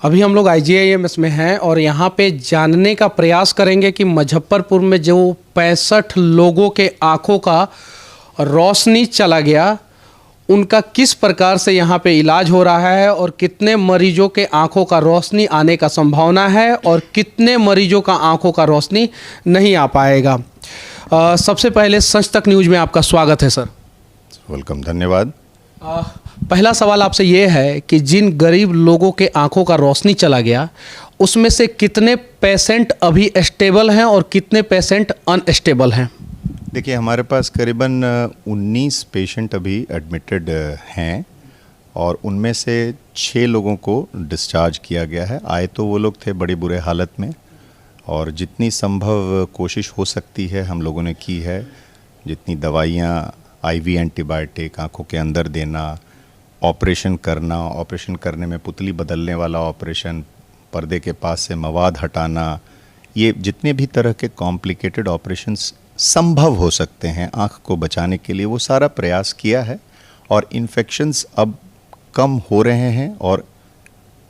अभी हम लोग IGIMS में हैं और यहाँ पे जानने का प्रयास करेंगे कि मुजफ्फरपुर में जो 65 लोगों के आँखों का रोशनी चला गया, उनका किस प्रकार से यहाँ पे इलाज हो रहा है और कितने मरीजों के आँखों का रोशनी आने का संभावना है और कितने मरीजों का आँखों का रोशनी नहीं आ पाएगा। सबसे पहले सच तक न्यूज़ में आपका स्वागत है सर। वेलकम, धन्यवाद। पहला सवाल आपसे ये है कि जिन गरीब लोगों के आंखों का रोशनी चला गया, उसमें से कितने पेशेंट अभी स्टेबल हैं और कितने पेशेंट अनस्टेबल हैं? देखिए, हमारे पास करीबन 19 पेशेंट अभी एडमिटेड हैं और उनमें से 6 लोगों को डिस्चार्ज किया गया है। आए तो वो लोग थे बड़े बुरे हालत में और जितनी संभव कोशिश हो सकती है हम लोगों ने की है। जितनी दवाइयाँ, IV एंटीबायोटिक आँखों के अंदर देना, ऑपरेशन करना, ऑपरेशन करने में पुतली बदलने वाला ऑपरेशन, पर्दे के पास से मवाद हटाना, ये जितने भी तरह के कॉम्प्लिकेटेड ऑपरेशंस संभव हो सकते हैं आँख को बचाने के लिए, वो सारा प्रयास किया है और इन्फेक्शंस अब कम हो रहे हैं और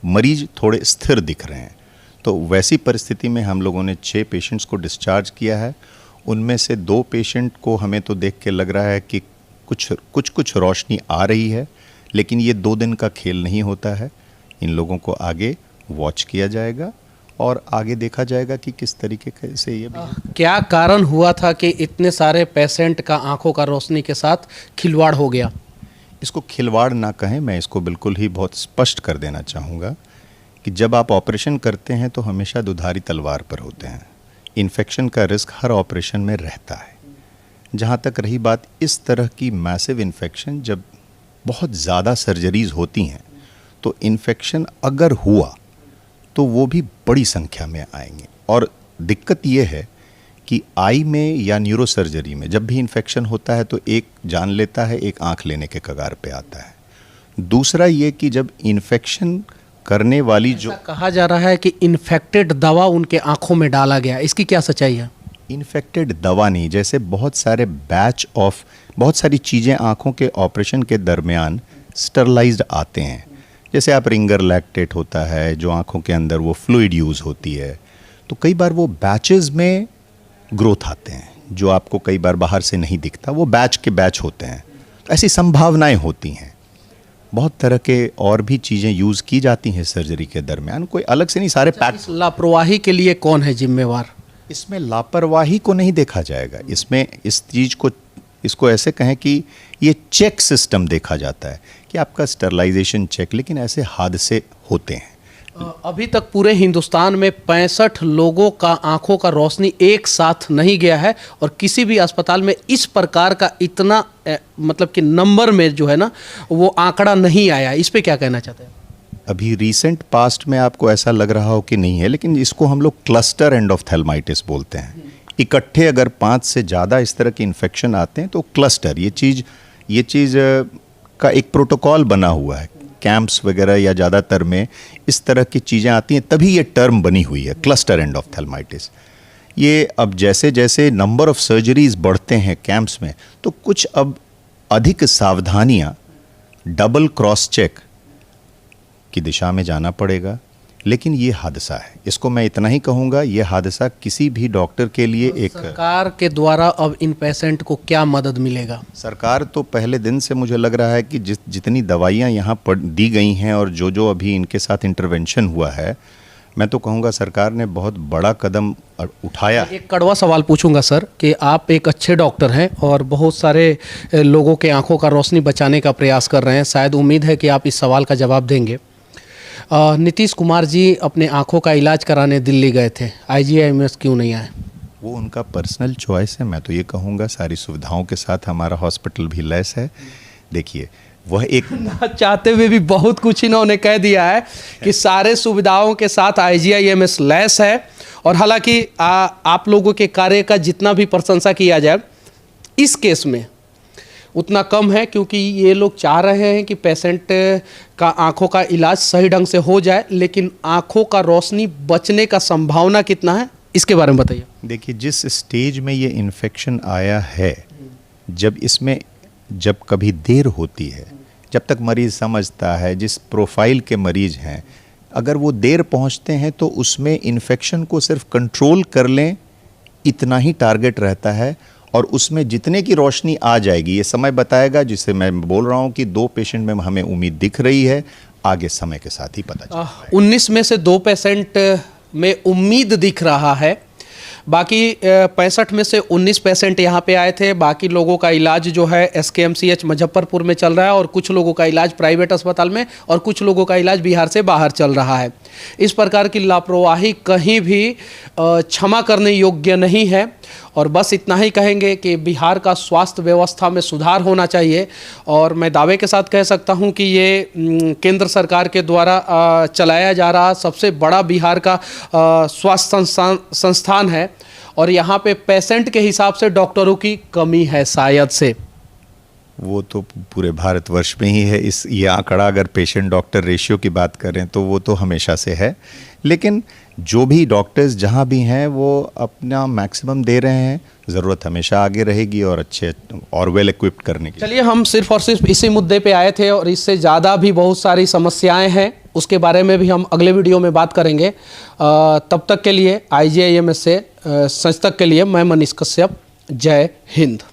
मरीज थोड़े स्थिर दिख रहे हैं। तो वैसी परिस्थिति में हम लोगों ने 6 पेशेंट्स को डिस्चार्ज किया है। उनमें से 2 पेशेंट को हमें तो देख के लग रहा है कि कुछ रोशनी आ रही है, लेकिन ये 2 दिन का खेल नहीं होता है। इन लोगों को आगे वॉच किया जाएगा और आगे देखा जाएगा कि किस तरीके से ये क्या कारण हुआ था कि इतने सारे पेशेंट का आंखों का रोशनी के साथ खिलवाड़ हो गया? इसको खिलवाड़ ना कहें, मैं इसको बिल्कुल ही बहुत स्पष्ट कर देना चाहूँगा कि जब आप ऑपरेशन करते हैं तो हमेशा दुधारी तलवार पर होते हैं। इन्फेक्शन का रिस्क हर ऑपरेशन में रहता है। जहाँ तक रही बात इस तरह की मैसिव इन्फेक्शन, जब बहुत ज़्यादा सर्जरीज़ होती हैं तो इन्फेक्शन अगर हुआ तो वो भी बड़ी संख्या में आएंगे। और दिक्कत ये है कि आई में या न्यूरो सर्जरी में जब भी इन्फेक्शन होता है तो एक जान लेता है, एक आँख लेने के कगार पे आता है। दूसरा ये कि जब इन्फेक्शन करने वाली जो कहा जा रहा है कि इन्फेक्टेड दवा उनके आंखों में डाला गया, इसकी क्या सच्चाई है? इन्फेक्टेड दवा नहीं, जैसे बहुत सारी चीज़ें आँखों के ऑपरेशन के दरमियान स्टरलाइज्ड आते हैं। जैसे आप रिंगर लैक्टेट होता है जो आँखों के अंदर वो फ्लूइड यूज़ होती है, तो कई बार वो बैचेस में ग्रोथ आते हैं जो आपको कई बार बाहर से नहीं दिखता, वो बैच के बैच होते हैं। तो ऐसी संभावनाएं होती हैं। बहुत तरह के और भी चीज़ें यूज़ की जाती हैं सर्जरी के दरमियान, कोई अलग से नहीं, सारे पैक। इस लापरवाही के लिए कौन है जिम्मेवार? इसमें लापरवाही को नहीं देखा जाएगा, इसमें इस चीज़ को, इसको ऐसे कहें कि ये चेक सिस्टम देखा जाता है कि आपका स्टरलाइजेशन चेक, लेकिन ऐसे हादसे होते हैं। अभी तक पूरे हिंदुस्तान में 65 लोगों का आंखों का रोशनी एक साथ नहीं गया है और किसी भी अस्पताल में इस प्रकार का इतना मतलब कि नंबर में जो है ना वो आंकड़ा नहीं आया। इस पे क्या कहना चाहते हैं? अभी रिसेंट पास्ट में आपको ऐसा लग रहा हो कि नहीं है, लेकिन इसको हम लोग क्लस्टर एंडोफ्थेल्माइटिस बोलते हैं। इकट्ठे अगर 5 से ज़्यादा इस तरह के इन्फेक्शन आते हैं तो क्लस्टर, ये चीज़ का एक प्रोटोकॉल बना हुआ है। कैंप्स वगैरह या ज़्यादातर में इस तरह की चीज़ें आती हैं, तभी ये टर्म बनी हुई है क्लस्टर एंडोफ्थेल्माइटिस। ये अब जैसे जैसे नंबर ऑफ़ सर्जरीज़ बढ़ते हैं कैंप्स में, तो कुछ अब अधिक सावधानियाँ, डबल क्रॉस चेक की दिशा में जाना पड़ेगा। लेकिन ये हादसा है, इसको मैं इतना ही कहूँगा, ये हादसा किसी भी डॉक्टर के लिए एक। सरकार के द्वारा अब इन पेशेंट को क्या मदद मिलेगा? सरकार तो पहले दिन से मुझे लग रहा है कि जितनी दवाइयाँ यहाँ पर दी गई हैं और जो अभी इनके साथ इंटरवेंशन हुआ है, मैं तो कहूँगा सरकार ने बहुत बड़ा कदम उठाया। एक कड़वा सवाल पूछूंगा सर कि आप एक अच्छे डॉक्टर हैं और बहुत सारे लोगों के आंखों का रोशनी बचाने का प्रयास कर रहे हैं, शायद उम्मीद है कि आप इस सवाल का जवाब देंगे। नीतीश कुमार जी अपने आंखों का इलाज कराने दिल्ली गए थे, IGIMS क्यों नहीं आए? वो उनका पर्सनल चॉइस है। मैं तो ये कहूँगा सारी सुविधाओं के साथ हमारा हॉस्पिटल भी लैस है। देखिए, वह एक ना चाहते हुए भी बहुत कुछ इन्होंने कह दिया है कि सारे सुविधाओं के साथ IGIMS लैस है। और हालांकि आप लोगों के कार्य का जितना भी प्रशंसा किया जाए इस केस में उतना कम है, क्योंकि ये लोग चाह रहे हैं कि पेशेंट का आंखों का इलाज सही ढंग से हो जाए, लेकिन आंखों का रोशनी बचने का संभावना कितना है इसके बारे में बताइए। देखिए, जिस स्टेज में ये इन्फेक्शन आया है, जब कभी देर होती है, जब तक मरीज़ समझता है, जिस प्रोफाइल के मरीज़ हैं, अगर वो देर पहुंचते हैं तो उसमें इन्फेक्शन को सिर्फ कंट्रोल कर लें, इतना ही टारगेट रहता है। और उसमें जितने की रोशनी आ जाएगी, ये समय बताएगा, जिसे मैं बोल रहा हूँ कि 2 पेशेंट में हमें उम्मीद दिख रही है, आगे समय के साथ ही पता चलेगा। 19 में से 2 पेशेंट में उम्मीद दिख रहा है, बाकी 65 में से 19 पेशेंट यहाँ पे आए थे। बाकी लोगों का इलाज जो है SKMCH मुजफ्फरपुर में चल रहा है, और कुछ लोगों का इलाज प्राइवेट अस्पताल में, और कुछ लोगों का इलाज बिहार से बाहर चल रहा है। इस प्रकार की लापरवाही कहीं भी क्षमा करने योग्य नहीं है। और बस इतना ही कहेंगे कि बिहार का स्वास्थ्य व्यवस्था में सुधार होना चाहिए। और मैं दावे के साथ कह सकता हूं कि ये केंद्र सरकार के द्वारा चलाया जा रहा सबसे बड़ा बिहार का स्वास्थ्य संस्थान है, और यहाँ पे पेशेंट के हिसाब से डॉक्टरों की कमी है शायद से। वो तो पूरे भारतवर्ष में ही है। ये आंकड़ा अगर पेशेंट डॉक्टर रेशियो की बात करें तो वो तो हमेशा से है, लेकिन जो भी डॉक्टर्स जहाँ भी हैं वो अपना मैक्सिमम दे रहे हैं। ज़रूरत हमेशा आगे रहेगी और अच्छे और वेल इक्विप्ड करने की। चलिए, हम सिर्फ और सिर्फ इसी मुद्दे पे आए थे, और इससे ज़्यादा भी बहुत सारी समस्याएं हैं, उसके बारे में भी हम अगले वीडियो में बात करेंगे। तब तक के लिए IGIMS से संस्थक के लिए मैं मनीष कश्यप, जय हिंद।